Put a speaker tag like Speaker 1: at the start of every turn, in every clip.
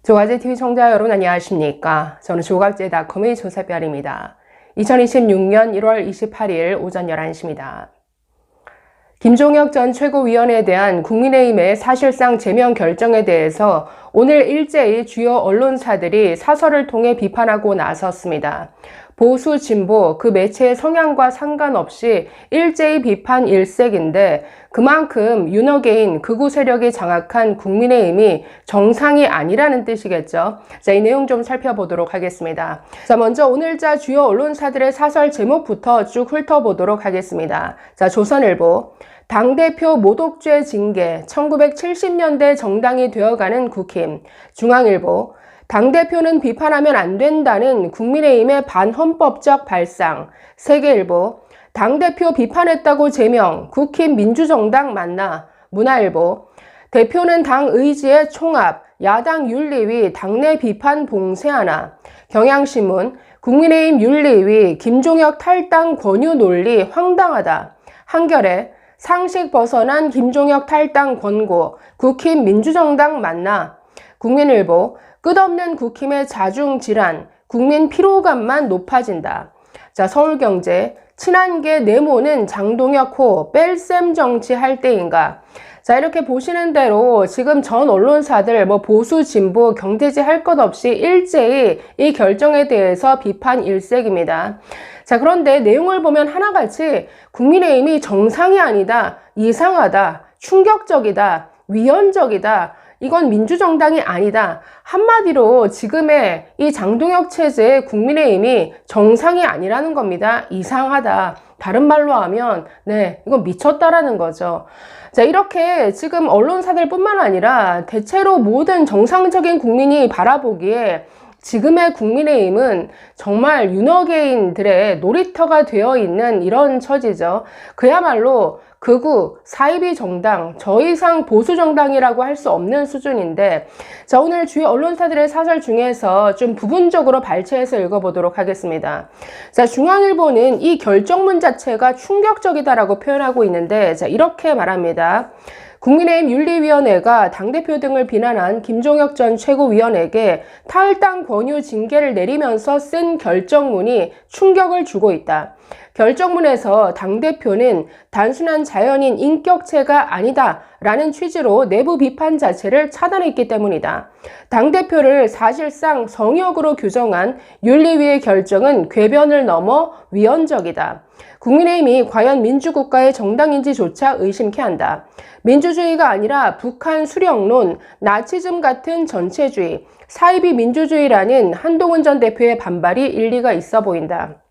Speaker 1: 조가제TV 청자 여러분 안녕하십니까? 저는 조각제닷컴의 조세별입니다. 2026년 1월 28일 오전 11시입니다. 김종혁 전 최고위원에 대한 국민의힘의 사실상 제명 결정에 대해서 오늘 일제히 주요 언론사들이 사설을 통해 비판하고 나섰습니다. 보수, 진보, 그 매체의 성향과 상관없이 일제히 비판 일색인데 그만큼 윤어게인 극우 세력이 장악한 국민의힘이 정상이 아니라는 뜻이겠죠. 자, 이 내용 좀 살펴보도록 하겠습니다. 자, 먼저 오늘자 주요 언론사들의 사설 제목부터 쭉 훑어보도록 하겠습니다. 자, 조선일보. 당대표 모독죄 징계, 1970년대 정당이 되어가는 국힘. 중앙일보. 당대표는 비판하면 안 된다는 국민의힘의 반헌법적 발상. 세계일보. 당대표 비판했다고 제명, 국힘 민주정당 만나. 문화일보. 대표는 당 의지의 총합, 야당 윤리위 당내 비판 봉쇄하나. 경향신문. 국민의힘 윤리위 김종혁 탈당 권유 논리 황당하다. 한겨레. 상식 벗어난 김종혁 탈당 권고, 국힘 민주정당 만나. 국민일보. 끝없는 국힘의 자중질환, 국민 피로감만 높아진다. 자, 서울경제. 친한계 내모는 장동혁 호, 뺄셈 정치 할 때인가. 자, 이렇게 보시는 대로 지금 전 언론사들 보수, 진보, 경제지 할 것 없이 일제히 이 결정에 대해서 비판 일색입니다. 자, 그런데 내용을 보면 하나같이 국민의힘이 정상이 아니다, 이상하다, 충격적이다, 위헌적이다, 이건 민주정당이 아니다. 한마디로 지금의 이 장동혁 체제의 국민의힘이 정상이 아니라는 겁니다. 이상하다. 다른 말로 하면 이건 미쳤다라는 거죠. 자, 이렇게 지금 언론사들 뿐만 아니라 대체로 모든 정상적인 국민이 바라보기에 지금의 국민의힘은 정말 윤어게인들의 놀이터가 되어 있는 이런 처지죠. 그야말로 극우, 사이비 정당, 더 이상 보수 정당이라고 할 수 없는 수준인데, 자, 오늘 주요 언론사들의 사설 중에서 좀 부분적으로 발췌해서 읽어보도록 하겠습니다. 자, 중앙일보는 이 결정문 자체가 충격적이다라고 표현하고 있는데, 자, 이렇게 말합니다. 국민의힘 윤리위원회가 당대표 등을 비난한 김종혁 전 최고위원에게 탈당 권유 징계를 내리면서 쓴 결정문이 충격을 주고 있다. 결정문에서 당대표는 단순한 자연인 인격체가 아니다 라는 취지로 내부 비판 자체를 차단했기 때문이다. 당대표를 사실상 성역으로 규정한 윤리위의 결정은 궤변을 넘어 위헌적이다. 국민의힘이 과연 민주국가의 정당인지조차 의심케 한다. 민주주의가 아니라 북한 수령론, 나치즘 같은 전체주의, 사이비 민주주의라는 한동훈 전 대표의 반발이 일리가 있어 보인다.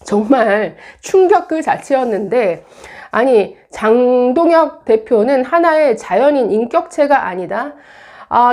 Speaker 1: 정말 충격 그 자체였는데, 아니, 장동혁 대표는 하나의 자연인 인격체가 아니다.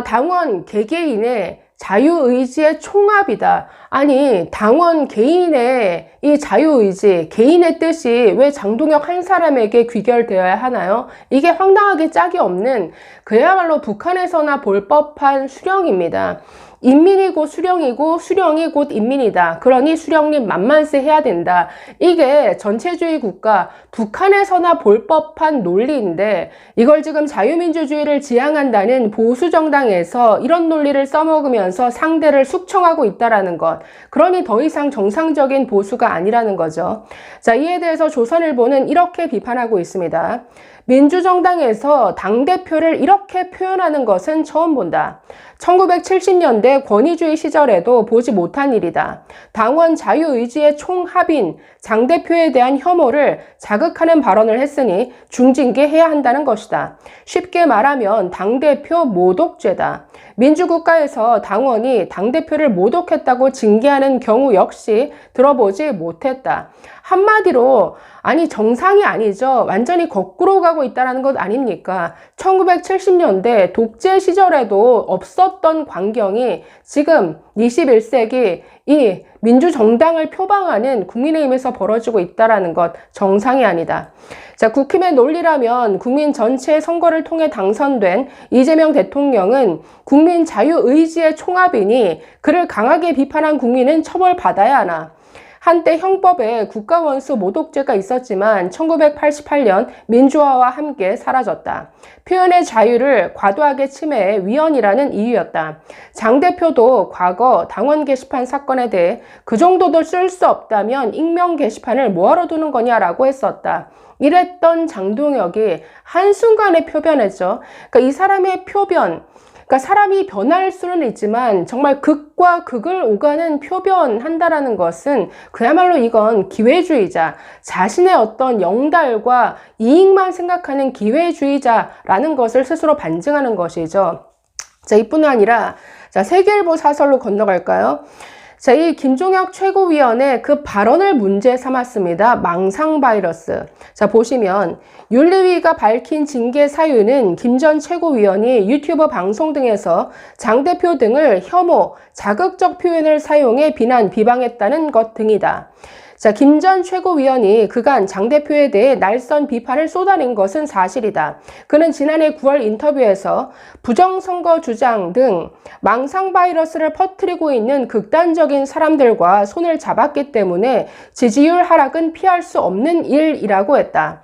Speaker 1: 당원 개개인의 자유의지의 총합이다. 아니, 당원 개인의 이 자유의지, 개인의 뜻이 왜 장동혁 한 사람에게 귀결되어야 하나요? 이게 황당하게 짝이 없는 그야말로 북한에서나 볼 법한 수령입니다. 인민이 곧 수령이고 수령이 곧 인민이다. 그러니 수령님 만만세 해야 된다. 이게 전체주의 국가 북한에서나 볼 법한 논리인데 이걸 지금 자유민주주의를 지향한다는 보수정당에서 이런 논리를 써먹으면서 상대를 숙청하고 있다라는 것. 그러니 더 이상 정상적인 보수가 아니라는 거죠. 자, 이에 대해서 조선일보는 이렇게 비판하고 있습니다. 민주정당에서 당대표를 이렇게 표현하는 것은 처음 본다. 1970년대 권위주의 시절에도 보지 못한 일이다. 당원 자유의지의 총합인 장대표에 대한 혐오를 자극하는 발언을 했으니 중징계해야 한다는 것이다. 쉽게 말하면 당대표 모독죄다. 민주국가에서 당원이 당대표를 모독했다고 징계하는 경우 역시 들어보지 못했다. 한마디로 아니 정상이 아니죠. 완전히 거꾸로 가고 있다는 것 아닙니까? 1970년대 독재 시절에도 없었던 광경이 지금 21세기 이 민주정당을 표방하는 국민의힘에서 벌어지고 있다는 것 정상이 아니다. 자, 국힘의 논리라면 국민 전체의 선거를 통해 당선된 이재명 대통령은 국민 자유의지의 총합이니 그를 강하게 비판한 국민은 처벌받아야 하나. 한때 형법에 국가원수 모독죄가 있었지만 1988년 민주화와 함께 사라졌다. 표현의 자유를 과도하게 침해해 위헌이라는 이유였다. 장 대표도 과거 당원 게시판 사건에 대해 그 정도도 쓸 수 없다면 익명 게시판을 뭐하러 두는 거냐라고 했었다. 이랬던 장동혁이 한순간에 표변했죠. 그러니까 이 사람의 표변, 그러니까 사람이 변할 수는 있지만 정말 극과 극을 오가는 표변한다라는 것은 그야말로 이건 기회주의자, 자신의 어떤 영달과 이익만 생각하는 기회주의자라는 것을 스스로 반증하는 것이죠. 자, 이뿐 아니라 자, 세계일보 사설로 건너갈까요? 자, 이 김종혁 최고위원의 그 발언을 문제 삼았습니다. 망상 바이러스. 자, 보시면 윤리위가 밝힌 징계 사유는 김 전 최고위원이 유튜브 방송 등에서 장 대표 등을 혐오, 자극적 표현을 사용해 비난, 비방했다는 것 등이다. 자, 김 전 최고위원이 그간 장 대표에 대해 날선 비판을 쏟아낸 것은 사실이다. 그는 지난해 9월 인터뷰에서 부정선거 주장 등 망상 바이러스를 퍼뜨리고 있는 극단적인 사람들과 손을 잡았기 때문에 지지율 하락은 피할 수 없는 일이라고 했다.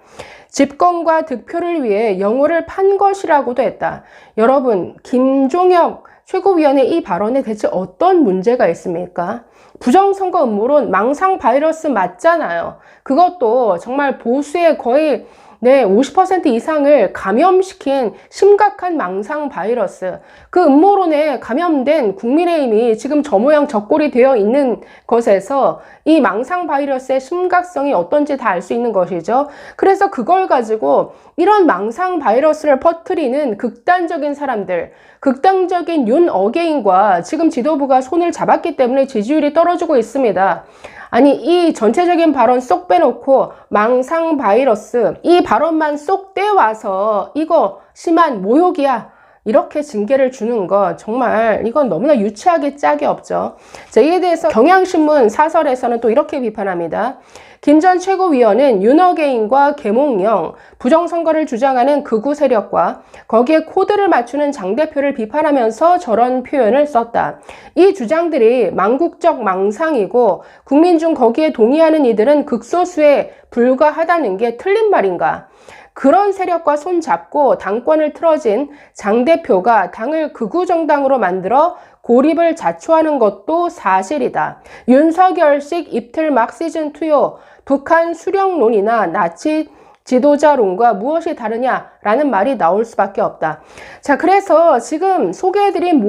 Speaker 1: 집권과 득표를 위해 영호를 판 것이라고도 했다. 여러분, 김종혁 최고위원의 이 발언에 대체 어떤 문제가 있습니까? 부정선거 음모론 망상 바이러스 맞잖아요. 그것도 정말 보수의 거의 50% 이상을 감염시킨 심각한 망상 바이러스. 그 음모론에 감염된 국민의힘이 지금 저 모양 저 꼴이 되어 있는 것에서 이 망상 바이러스의 심각성이 어떤지 다 알 수 있는 것이죠. 그래서 그걸 가지고 이런 망상 바이러스를 퍼뜨리는 극단적인 사람들, 극단적인 윤 어게인과 지금 지도부가 손을 잡았기 때문에 지지율이 떨어지고 있습니다. 아니, 이 전체적인 발언 쏙 빼놓고 망상 바이러스 이 발언만 쏙 떼와서 이거 심한 모욕이야 이렇게 징계를 주는 거 정말 이건 너무나 유치하게 짝이 없죠. 자, 이에 대해서 경향신문 사설에서는 또 이렇게 비판합니다. 김 전 최고위원은 윤어게인과 계몽령, 부정선거를 주장하는 극우 세력과 거기에 코드를 맞추는 장 대표를 비판하면서 저런 표현을 썼다. 이 주장들이 망국적 망상이고 국민 중 거기에 동의하는 이들은 극소수에 불과하다는 게 틀린 말인가? 그런 세력과 손잡고 당권을 틀어진 장 대표가 당을 극우 정당으로 만들어 고립을 자초하는 것도 사실이다. 윤석열식 입틀막 시즌2요. 북한 수령론이나 나치 지도자론과 무엇이 다르냐라는 말이 나올 수밖에 없다. 자, 그래서 지금 소개해드린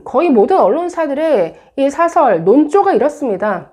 Speaker 1: 거의 모든 언론사들의 이 사설, 논조가 이렇습니다.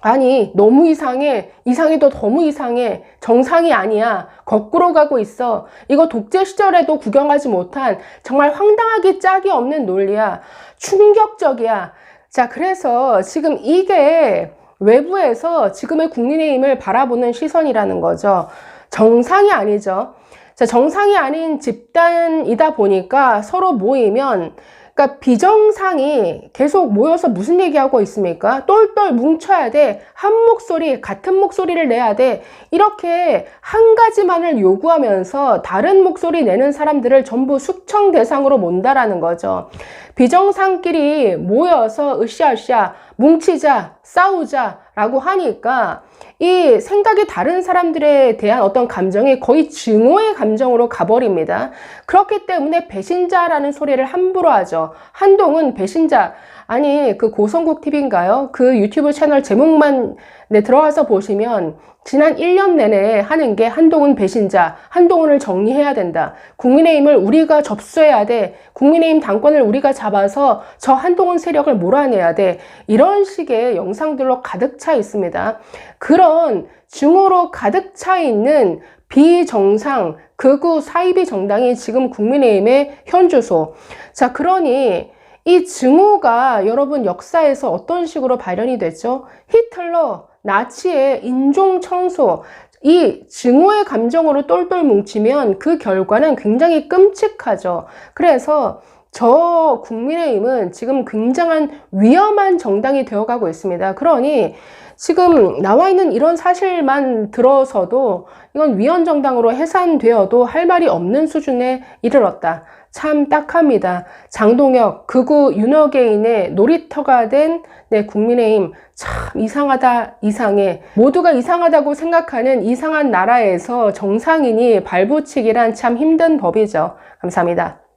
Speaker 1: 아니, 너무 이상해. 이상해도 너무 이상해. 정상이 아니야. 거꾸로 가고 있어. 이거 독재 시절에도 구경하지 못한 정말 황당하기 짝이 없는 논리야. 충격적이야. 자, 그래서 지금 이게 외부에서 지금의 국민의힘을 바라보는 시선이라는 거죠. 정상이 아니죠. 자, 정상이 아닌 집단이다 보니까 서로 모이면 그러니까 비정상이 계속 모여서 무슨 얘기하고 있습니까? 똘똘 뭉쳐야 돼. 한 목소리, 같은 목소리를 내야 돼. 이렇게 한 가지만을 요구하면서 다른 목소리 내는 사람들을 전부 숙청 대상으로 몬다라는 거죠. 비정상끼리 모여서 으쌰으쌰 뭉치자, 싸우자라고 하니까 이 생각이 다른 사람들에 대한 어떤 감정이 거의 증오의 감정으로 가버립니다. 그렇기 때문에 배신자라는 소리를 함부로 하죠. 한동훈 배신자. 아니, 그 고성국 TV인가요? 그 유튜브 채널 제목만 들어가서 보시면 지난 1년 내내 하는 게 한동훈 배신자, 한동훈을 정리해야 된다. 국민의힘을 우리가 접수해야 돼. 국민의힘 당권을 우리가 잡아서 저 한동훈 세력을 몰아내야 돼. 이런 식의 영상들로 가득 차 있습니다. 그런 증오로 가득 차 있는 비정상, 극우 사이비 정당이 지금 국민의힘의 현주소. 자, 그러니 이 증오가 여러분 역사에서 어떤 식으로 발현이 됐죠? 히틀러, 나치의 인종 청소, 이 증오의 감정으로 똘똘 뭉치면 그 결과는 굉장히 끔찍하죠. 그래서 저 국민의힘은 지금 굉장한 위험한 정당이 되어가고 있습니다. 그러니 지금 나와 있는 이런 사실만 들어서도 이건 위헌정당으로 해산되어도 할 말이 없는 수준에 이르렀다. 참 딱합니다. 장동혁, 극우 윤호개인의 놀이터가 된 국민의힘, 참 이상하다, 이상해. 모두가 이상하다고 생각하는 이상한 나라에서 정상인이 발붙이기란 참 힘든 법이죠. 감사합니다.